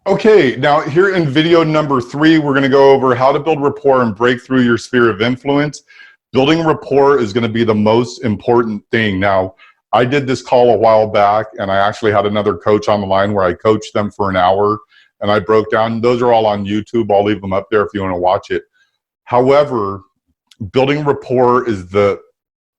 Okay, now here in video number 3, we're going to go over how to build rapport and break through your sphere of influence. Building rapport is going to be the most important thing. Now, I did this call a while back, and I actually had another coach on the line where I coached them for an hour, and I broke down. Those are all on YouTube. I'll leave them up there if you want to watch it. However, building rapport is the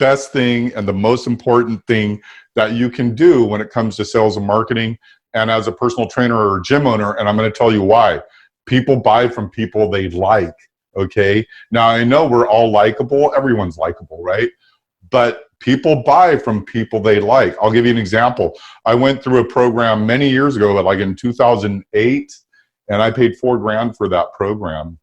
best thing and the most important thing that you can do when it comes to sales and marketing and as a personal trainer or a gym owner. And I'm going to tell you why. People buy from people they like, okay? Now, I know we're all likable. Everyone's likable, right? But people buy from people they like. I'll give you an example. I went through a program many years ago, like in 2008, and I paid $4,000 for that program.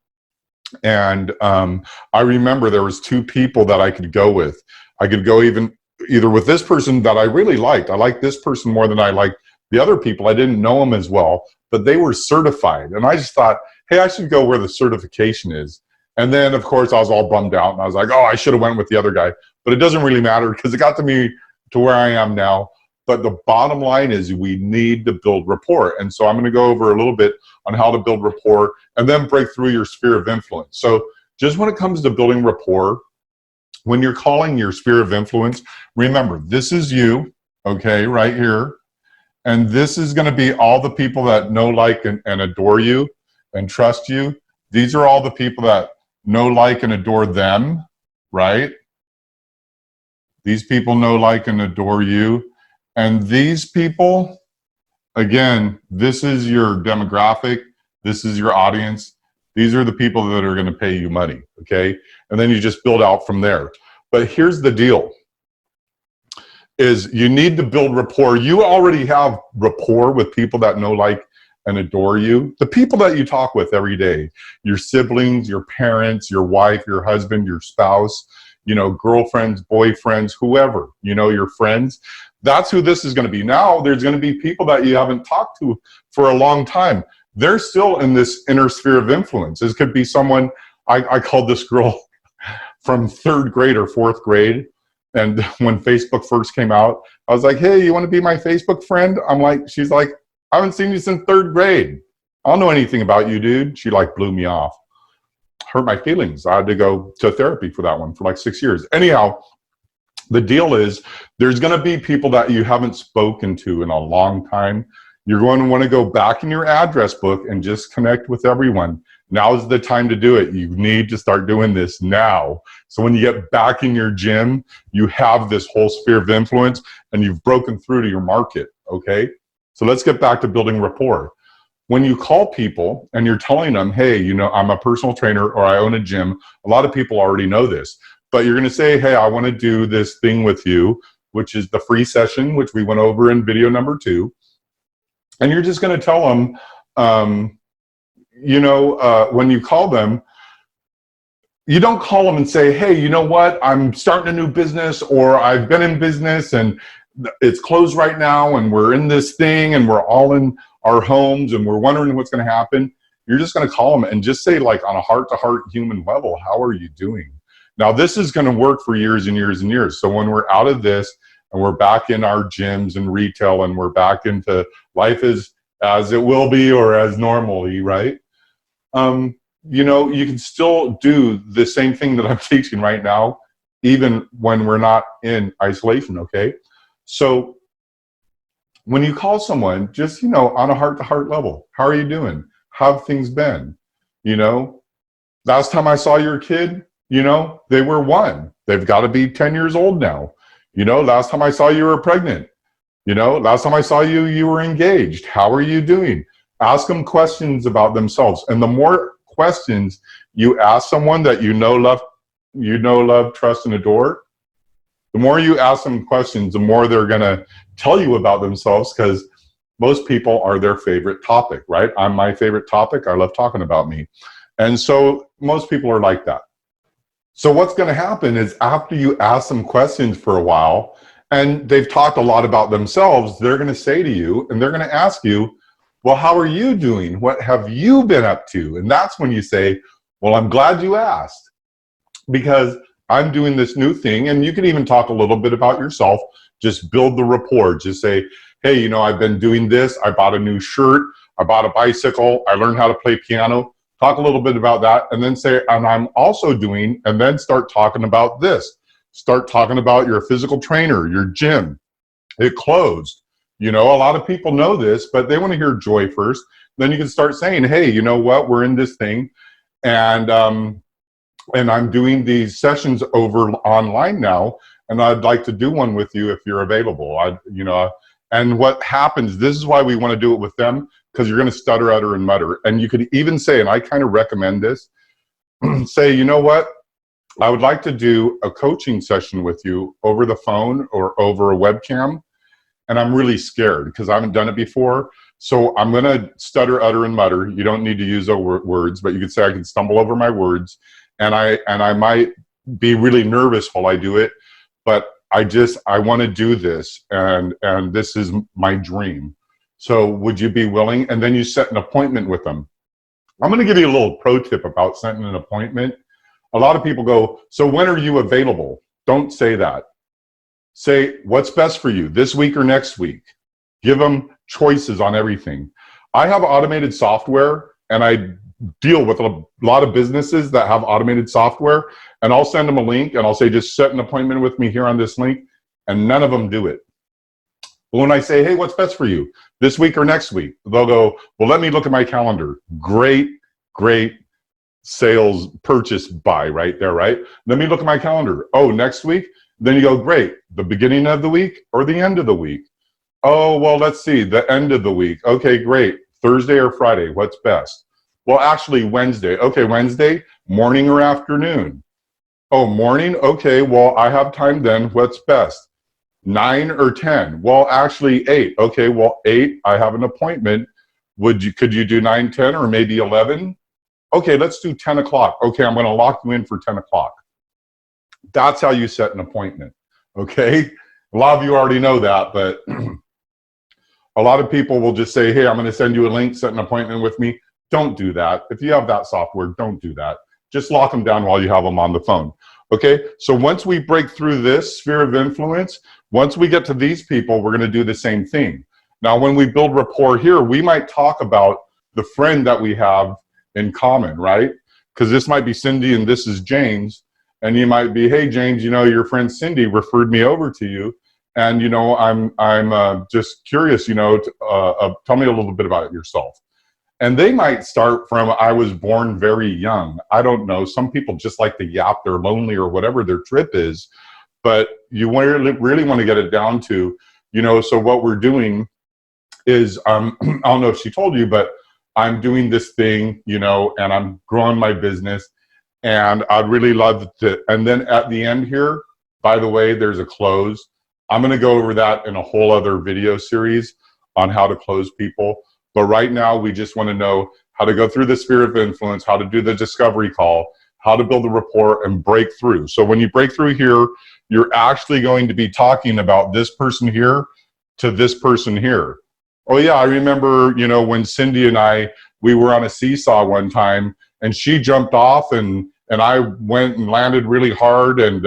And I remember there was 2 people that I could go with. I could go either with this person that I really liked. I liked this person more than I liked the other people. I didn't know them as well, but they were certified. And I just thought, hey, I should go where the certification is. And then, of course, I was all bummed out. And I was like, oh, I should have went with the other guy. But it doesn't really matter because it got to me to where I am now. But the bottom line is we need to build rapport. And so I'm going to go over a little bit on how to build rapport and then break through your sphere of influence. So just when it comes to building rapport, when you're calling your sphere of influence, remember, this is you, okay, right here. And this is going to be all the people that know, like, and adore you and trust you. These are all the people that know, like, and adore them, right? These people know, like, and adore you. And these people, again, this is your demographic. This is your audience. These are the people that are going to pay you money, okay? And then you just build out from there. But here's the deal, is you need to build rapport. You already have rapport with people that know, like, and adore you. The people that you talk with every day, your siblings, your parents, your wife, your husband, your spouse, you know, girlfriends, boyfriends, whoever, you know, your friends. That's who this is going to be. Now, there's going to be people that you haven't talked to for a long time. They're still in this inner sphere of influence. This could be someone, I called this girl from 3rd grade or 4th grade. And when Facebook first came out, I was like, hey, you want to be my Facebook friend? She's like, I haven't seen you since 3rd grade. I don't know anything about you, dude. She like blew me off. Hurt my feelings. I had to go to therapy for that one for like 6 years. Anyhow, the deal is there's going to be people that you haven't spoken to in a long time. You're going to want to go back in your address book and just connect with everyone. Now's the time to do it. You need to start doing this now. So when you get back in your gym, you have this whole sphere of influence and you've broken through to your market, okay? So let's get back to building rapport. When you call people and you're telling them, hey, you know, I'm a personal trainer or I own a gym, a lot of people already know this, but you're going to say, hey, I want to do this thing with you, which is the free session, which we went over in video number 2. And you're just going to tell them, when you call them, you don't call them and say, hey, you know what, I'm starting a new business, or I've been in business and it's closed right now and we're in this thing and we're all in our homes and we're wondering what's going to happen. You're just going to call them and just say, like, on a heart-to-heart human level, how are you doing? Now, this is going to work for years and years and years. So when we're out of this and we're back in our gyms and retail and we're back into life as it will be or as normally, right? You know, you can still do the same thing that I'm teaching right now, even when we're not in isolation, okay? So when you call someone, just, you know, on a heart-to-heart level, how are you doing? How have things been? You know, last time I saw your kid, you know, they were 1. They've got to be 10 years old now. You know, last time I saw you were pregnant. You know, last time I saw you, you were engaged. How are you doing? Ask them questions about themselves. And the more questions you ask someone that you know, love, trust, and adore, the more you ask them questions, the more they're going to tell you about themselves, because most people are their favorite topic, right? I'm my favorite topic. I love talking about me. And so most people are like that. So what's going to happen is after you ask them questions for a while and they've talked a lot about themselves, they're going to say to you and they're going to ask you, well, how are you doing? What have you been up to? And that's when you say, well, I'm glad you asked, because I'm doing this new thing. And you can even talk a little bit about yourself. Just build the rapport. Just say, hey, you know, I've been doing this. I bought a new shirt. I bought a bicycle, I learned how to play piano. Talk a little bit about that, and then say, and I'm also doing, and then start talking about this. Start talking about your physical trainer, your gym. It closed. You know, a lot of people know this, but they want to hear joy first. Then you can start saying, hey, you know what, we're in this thing, and I'm doing these sessions over online now, and I'd like to do one with you if you're available. And what happens, this is why we want to do it with them, because you're going to stutter, utter, and mutter. And you could even say, and I kind of recommend this, say, you know what, I would like to do a coaching session with you over the phone or over a webcam, and I'm really scared because I haven't done it before. So I'm going to stutter, utter, and mutter. You don't need to use words, but you could say I can stumble over my words, and I might be really nervous while I do it, but I want to do this, and this is my dream. So would you be willing? And then you set an appointment with them. I'm going to give you a little pro tip about setting an appointment. A lot of people go, so when are you available? Don't say that. Say, what's best for you, this week or next week? Give them choices on everything. I have automated software, and I deal with a lot of businesses that have automated software, and I'll send them a link, and I'll say, just set an appointment with me here on this link, and none of them do it. But when I say, hey, what's best for you, this week or next week? They'll go, well, let me look at my calendar. Great sales purchase buy right there, right? Let me look at my calendar. Oh, next week? Then you go, great, the beginning of the week or the end of the week? Oh, well, let's see, the end of the week. Okay, great. Thursday or Friday, what's best? Well, actually, Wednesday. Okay, Wednesday, morning or afternoon? Oh, morning? Okay, well, I have time then. What's best? 9 or 10? Well, actually, 8. Okay, well, 8, I have an appointment. Could you do 9, 10, or maybe 11? Okay, let's do 10 o'clock. Okay, I'm going to lock you in for 10 o'clock. That's how you set an appointment, okay? A lot of you already know that, but a lot of people will just say, hey, I'm going to send you a link, set an appointment with me. Don't do that. If you have that software, don't do that. Just lock them down while you have them on the phone, okay? So once we break through this sphere of influence, once we get to these people, we're going to do the same thing. Now, when we build rapport here, we might talk about the friend that we have in common, right? Because this might be Cindy and this is James. And you might be, hey, James, you know, your friend Cindy referred me over to you. And, you know, I'm just curious, you know, tell me a little bit about yourself. And they might start from, I was born very young. I don't know. Some people just like to yap, they're lonely or whatever their trip is. But you really want to get it down to, you know, so what we're doing is, I don't know if she told you, but I'm doing this thing, you know, and I'm growing my business. And I'd really love to, and then at the end here, by the way, there's a close. I'm going to go over that in a whole other video series on how to close people. But right now, we just want to know how to go through the sphere of influence, how to do the discovery call, how to build a rapport and break through. So when you break through here, you're actually going to be talking about this person here to this person here. Oh yeah, I remember, you know, when Cindy and we were on a seesaw one time, and she jumped off, and I went and landed really hard, and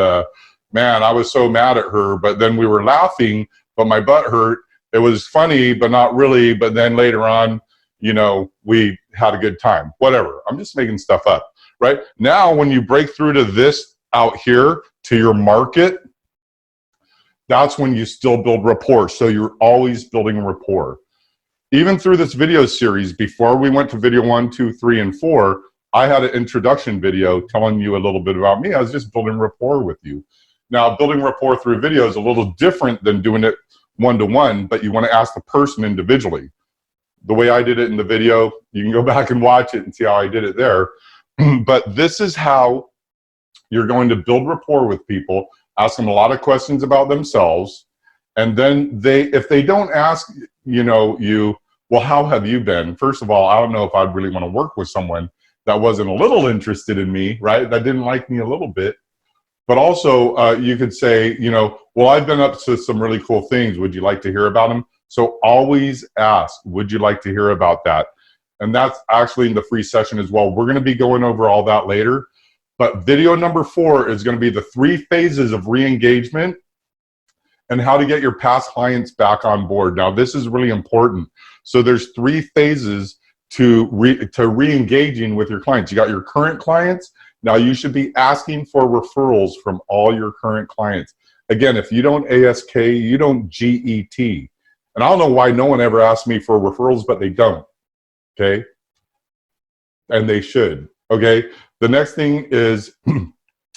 man, I was so mad at her, but then we were laughing, but my butt hurt. It was funny, but not really, but then later on, you know, we had a good time. Whatever, I'm just making stuff up, right? Now, when you break through to this out here, to your market, that's when you still build rapport. So you're always building rapport. Even through this video series, before we went to video 1, 2, 3, and 4, I had an introduction video telling you a little bit about me. I was just building rapport with you. Now, building rapport through video is a little different than doing it one-to-one, but you want to ask the person individually. The way I did it in the video, you can go back and watch it and see how I did it there. But this is how you're going to build rapport with people, ask them a lot of questions about themselves, and then if they don't ask, you know, well, how have you been? First of all, I don't know if I'd really want to work with someone that wasn't a little interested in me, right? That didn't like me a little bit. But also, you could say, you know, well, I've been up to some really cool things. Would you like to hear about them? So always ask, would you like to hear about that? And that's actually in the free session as well. We're going to be going over all that later. But video number 4 is going to be the 3 phases of re-engagement. and how to get your past clients back on board. Now, this is really important. So there's 3 phases to re-engaging with your clients. You got your current clients. Now you should be asking for referrals from all your current clients. Again, if you don't ASK, you don't GET. And I don't know why no one ever asked me for referrals, but they don't, okay? And they should, okay? The next thing is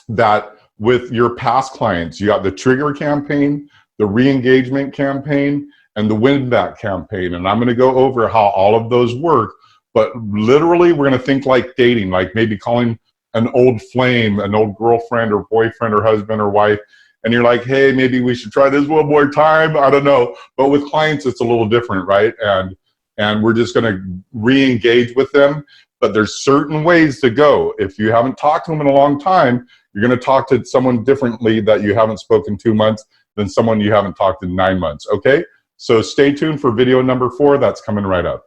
that with your past clients, you got the trigger campaign, the re-engagement campaign, and the win-back campaign. And I'm gonna go over how all of those work, but literally we're gonna think like dating, like maybe calling an old flame, an old girlfriend or boyfriend or husband or wife, and you're like, hey, maybe we should try this one more time, I don't know. But with clients, it's a little different, right? And we're just gonna re-engage with them, but there's certain ways to go. If you haven't talked to them in a long time, you're gonna talk to someone differently that you haven't spoken 2 months than someone you haven't talked in 9 months, okay? So stay tuned for video number 4, that's coming right up.